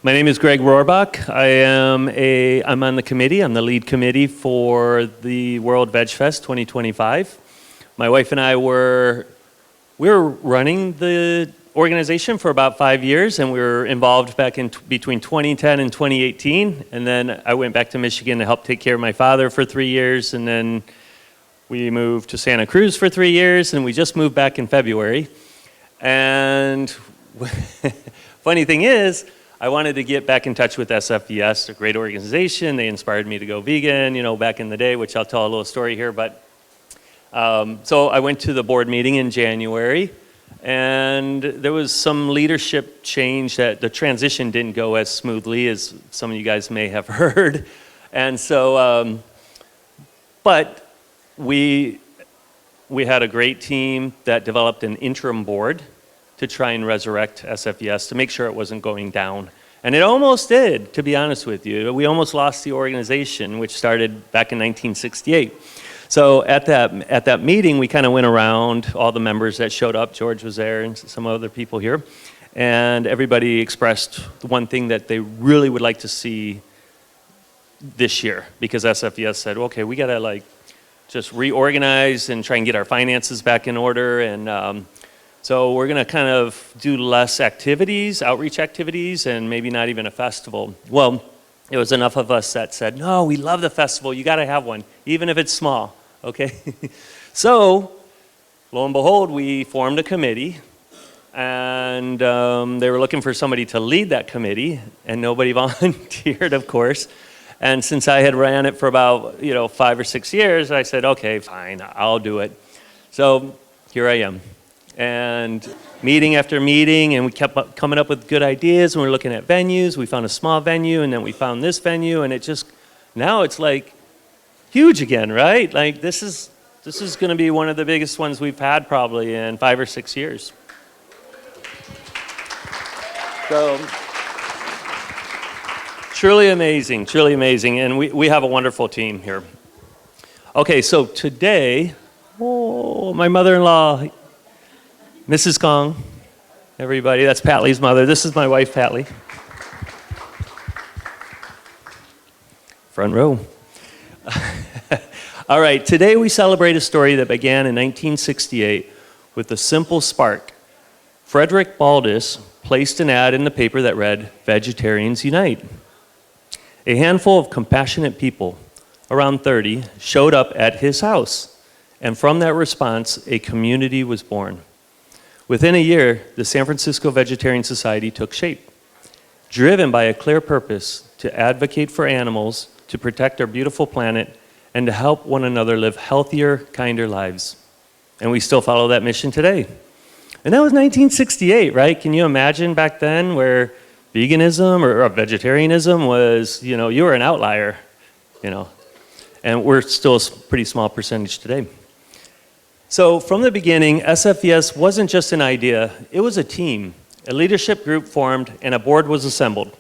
My name is Greg Rohrbach. I'm on the committee. I'm the lead committee for the World Veg Fest 2025. My wife and I were running the organization for about 5 years, and we were involved back in between 2010 and 2018. And then I went back to Michigan to help take care of my father for 3 years, and then we moved to Santa Cruz for 3 years, and we just moved back in February. And funny thing is, I wanted to get back in touch with SFVS, a great organization. They inspired me to go vegan, back in the day, which I'll tell a little story here. But so I went to the board meeting in January, and there was some leadership change that the transition didn't go as smoothly as some of you guys may have heard. And so, but we had a great team that developed an interim board to try and resurrect SFVS, to make sure it wasn't going down. And it almost did, to be honest with you. We almost lost the organization, which started back in 1968. So at that meeting, we kind of went around, all the members that showed up, George was there and some other people here, and everybody expressed one thing that they really would like to see this year, because SFVS said, okay, we gotta just reorganize and try and get our finances back in order. And so we're gonna kind of do less activities, outreach activities, and maybe not even a festival. Well, there was enough of us that said, no, we love the festival, you gotta have one, even if it's small, okay? So, lo and behold, we formed a committee, and they were looking for somebody to lead that committee, and nobody volunteered, of course. And since I had ran it for about 5 or 6 years, I said, okay, fine, I'll do it. So here I am. And meeting after meeting, and we kept coming up with good ideas, and we were looking at venues. We found a small venue, and then we found this venue, and now it's like huge again, right? Like this is gonna be one of the biggest ones we've had probably in 5 or 6 years. So, truly amazing, and we have a wonderful team here. Okay, so today, my mother-in-law, Mrs. Kong, everybody, that's Pat Lee's mother. This is my wife, Pat Lee. Front row. All right, today we celebrate a story that began in 1968 with a simple spark. Frederick Baldus placed an ad in the paper that read, "Vegetarians Unite." A handful of compassionate people, around 30, showed up at his house, and from that response, a community was born. Within a year, the San Francisco Vegetarian Society took shape, driven by a clear purpose to advocate for animals, to protect our beautiful planet, and to help one another live healthier, kinder lives. And we still follow that mission today. And that was 1968, right? Can you imagine back then where veganism or vegetarianism was, you were an outlier, and we're still a pretty small percentage today. So from the beginning, SFVS wasn't just an idea, it was a team. A leadership group formed and a board was assembled.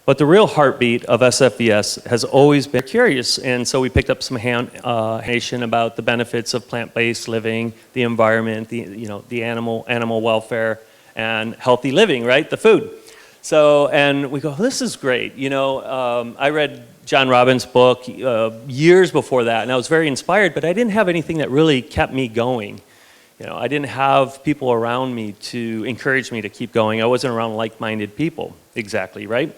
But the real heartbeat of SFVS has always been curious, and so we picked up some information about the benefits of plant-based living, the environment, the animal welfare, and healthy living, right? The food. So, and we go, this is great. I read John Robbins' book years before that, and I was very inspired, but I didn't have anything that really kept me going. I didn't have people around me to encourage me to keep going. I wasn't around like-minded people, exactly, right?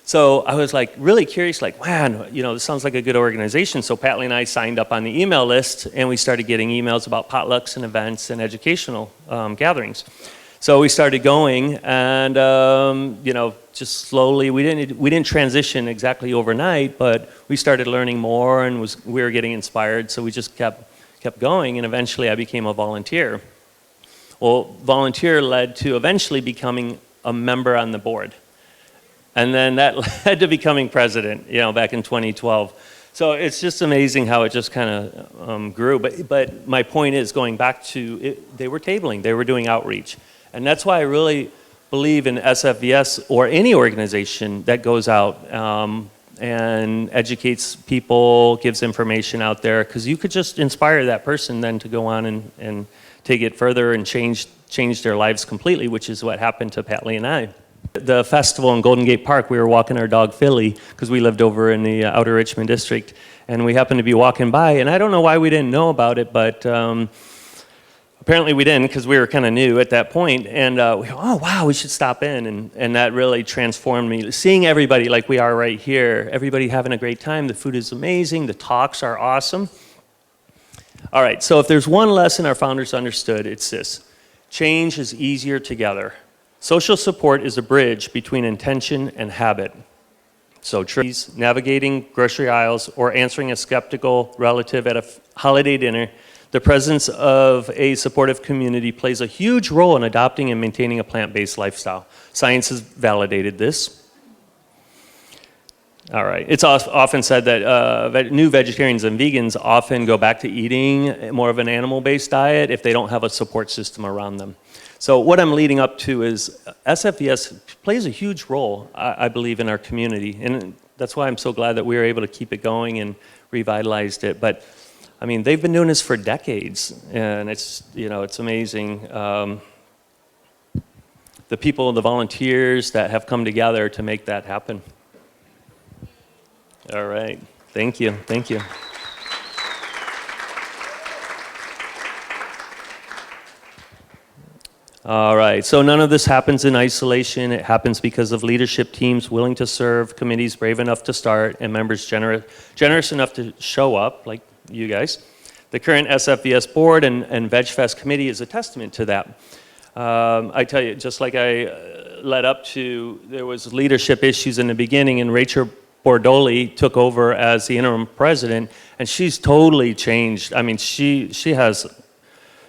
So I was really curious, man, this sounds like a good organization. So Pat Lee and I signed up on the email list, and we started getting emails about potlucks and events and educational gatherings. So we started going, and just slowly, we didn't transition exactly overnight, but we started learning more, and we were getting inspired. So we just kept going, and eventually I became a volunteer. Well, volunteer led to eventually becoming a member on the board, and then that led to becoming president, back in 2012. So it's just amazing how it just kind of grew. But my point is, going back to it, they were tabling, they were doing outreach. And that's why I really believe in SFVS or any organization that goes out and educates people, gives information out there, because you could just inspire that person then to go on and take it further and change their lives completely, which is what happened to Pat Lee and I. The festival in Golden Gate Park, we were walking our dog Philly, because we lived over in the outer Richmond district, and we happened to be walking by, and I don't know why we didn't know about it, but apparently we didn't, because we were kind of new at that point, and we go, oh wow, we should stop in, and that really transformed me. Seeing everybody like we are right here, everybody having a great time, the food is amazing, the talks are awesome. All right, so if there's one lesson our founders understood, it's this: change is easier together. Social support is a bridge between intention and habit. So trees, navigating grocery aisles, or answering a skeptical relative at a holiday dinner, the presence of a supportive community plays a huge role in adopting and maintaining a plant-based lifestyle. Science has validated this. All right, it's often said that new vegetarians and vegans often go back to eating more of an animal-based diet if they don't have a support system around them. So what I'm leading up to is SFVS plays a huge role, I believe, in our community. And that's why I'm so glad that we were able to keep it going and revitalized it. But I mean, they've been doing this for decades, and it's, you know, it's amazing. The people, the volunteers that have come together to make that happen. All right, thank you, thank you. All right, so none of this happens in isolation. It happens because of leadership teams willing to serve, committees brave enough to start, and members generous enough to show up, like you guys. The current SFVS board and VegFest committee is a testament to that. I tell you, just like I led up to, there was leadership issues in the beginning, and Rachel Bordoli took over as the interim president, and she's totally changed. I mean, she has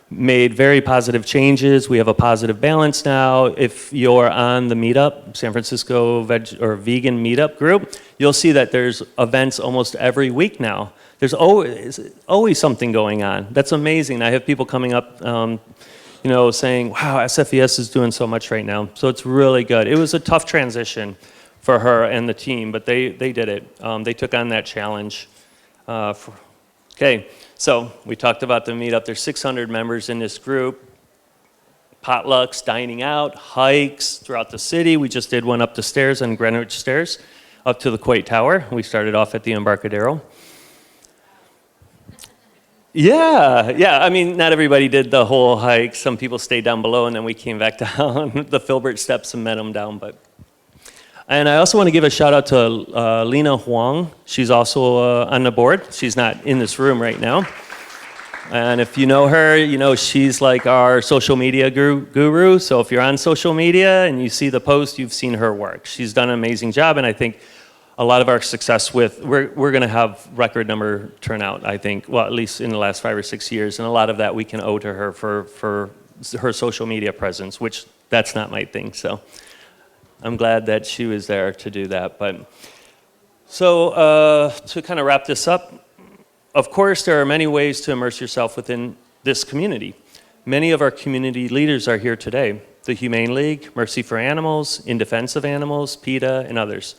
made very positive changes. We have a positive balance now. If you're on the meetup, San Francisco vegan meetup group, you'll see that there's events almost every week now. There's always something going on. That's amazing. I have people coming up, you know, saying, wow, SFVS is doing so much right now. So it's really good. It was a tough transition for her and the team, but they did it. They took on that challenge. Okay. So we talked about the meetup. There's 600 members in this group. Potlucks, dining out, hikes throughout the city. We just did one up the stairs on Greenwich Stairs, up to the Coit Tower. We started off at the Embarcadero. Yeah, I mean, not everybody did the whole hike. Some people stayed down below, and then we came back down the Filbert steps and met them down. And I also want to give a shout out to Lena Huang. She's also on the board. She's not in this room right now. And if you know her, you know she's like our social media guru. So if you're on social media and you see the post, you've seen her work. She's done an amazing job, and I think a lot of our success we're going to have record number turnout, I think, well, at least in the last 5 or 6 years, and a lot of that we can owe to her for her social media presence, which that's not my thing, so I'm glad that she was there to do that. But so to kind of wrap this up, of course, there are many ways to immerse yourself within this community. Many of our community leaders are here today. The Humane League, Mercy for Animals, In Defense of Animals, PETA, and others.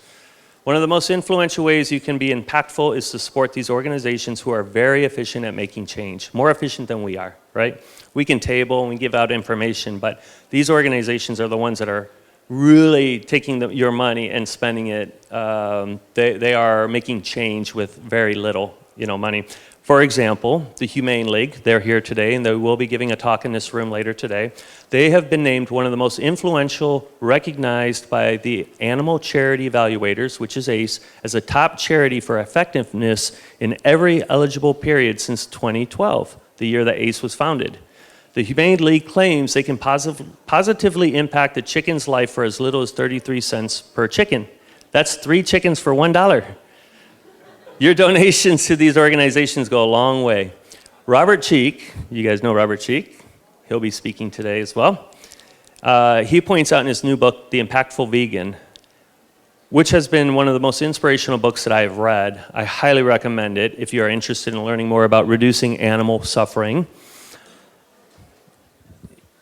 One of the most influential ways you can be impactful is to support these organizations who are very efficient at making change, more efficient than we are, right? We can table and we give out information, but these organizations are the ones that are really taking your money and spending it. They are making change with very little, money. For example, the Humane League, they're here today, and they will be giving a talk in this room later today. They have been named one of the most influential, recognized by the Animal Charity Evaluators, which is ACE, as a top charity for effectiveness in every eligible period since 2012, the year that ACE was founded. The Humane League claims they can positively impact a chicken's life for as little as 33 cents per chicken. That's 3 chickens for $1. Your donations to these organizations go a long way. Robert Cheek, you guys know Robert Cheek, he'll be speaking today as well. He points out in his new book, The Impactful Vegan, which has been one of the most inspirational books that I have read. I highly recommend it if you are interested in learning more about reducing animal suffering.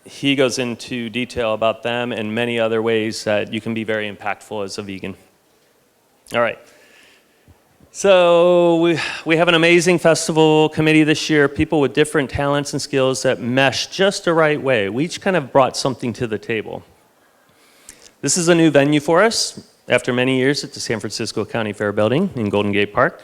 He goes into detail about them and many other ways that you can be very impactful as a vegan. All right. So we have an amazing festival committee this year, people with different talents and skills that mesh just the right way. We each kind of brought something to the table. This is a new venue for us after many years at the San Francisco County Fair Building in Golden Gate Park.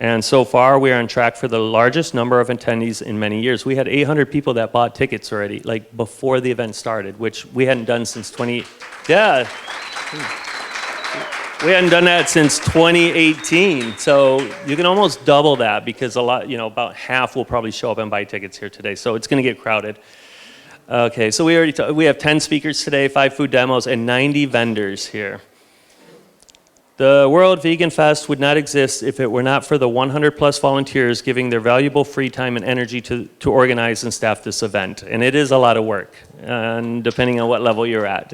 And so far, we are on track for the largest number of attendees in many years. We had 800 people that bought tickets already, like before the event started, which we hadn't done since yeah. We hadn't done that since 2018. So you can almost double that because about half will probably show up and buy tickets here today. So it's gonna get crowded. Okay, so we have 10 speakers today, 5 food demos, and 90 vendors here. The World Vegan Fest would not exist if it were not for the 100 plus volunteers giving their valuable free time and energy to organize and staff this event. And it is a lot of work, and depending on what level you're at.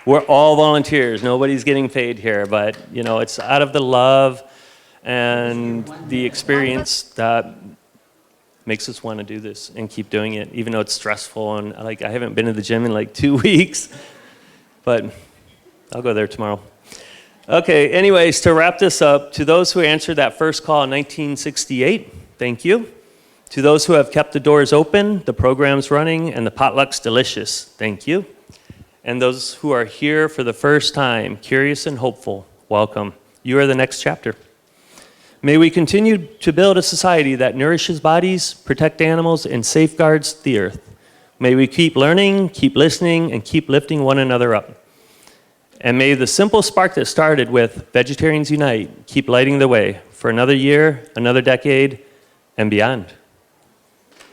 We're all volunteers, nobody's getting paid here, but it's out of the love and the experience that makes us want to do this and keep doing it, even though it's stressful and I haven't been to the gym in like 2 weeks, but I'll go there tomorrow. Okay, anyways, to wrap this up, to those who answered that first call in 1968, thank you. To those who have kept the doors open, the programs running, and the potlucks delicious, thank you. And those who are here for the first time, curious and hopeful, welcome. You are the next chapter. May we continue to build a society that nourishes bodies, protect animals, and safeguards the earth. May we keep learning, keep listening, and keep lifting one another up. And may the simple spark that started with Vegetarians Unite keep lighting the way for another year, another decade, and beyond.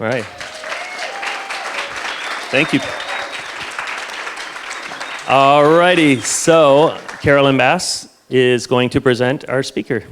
All right. Thank you. All righty, so Carolyn Bass is going to present our speaker.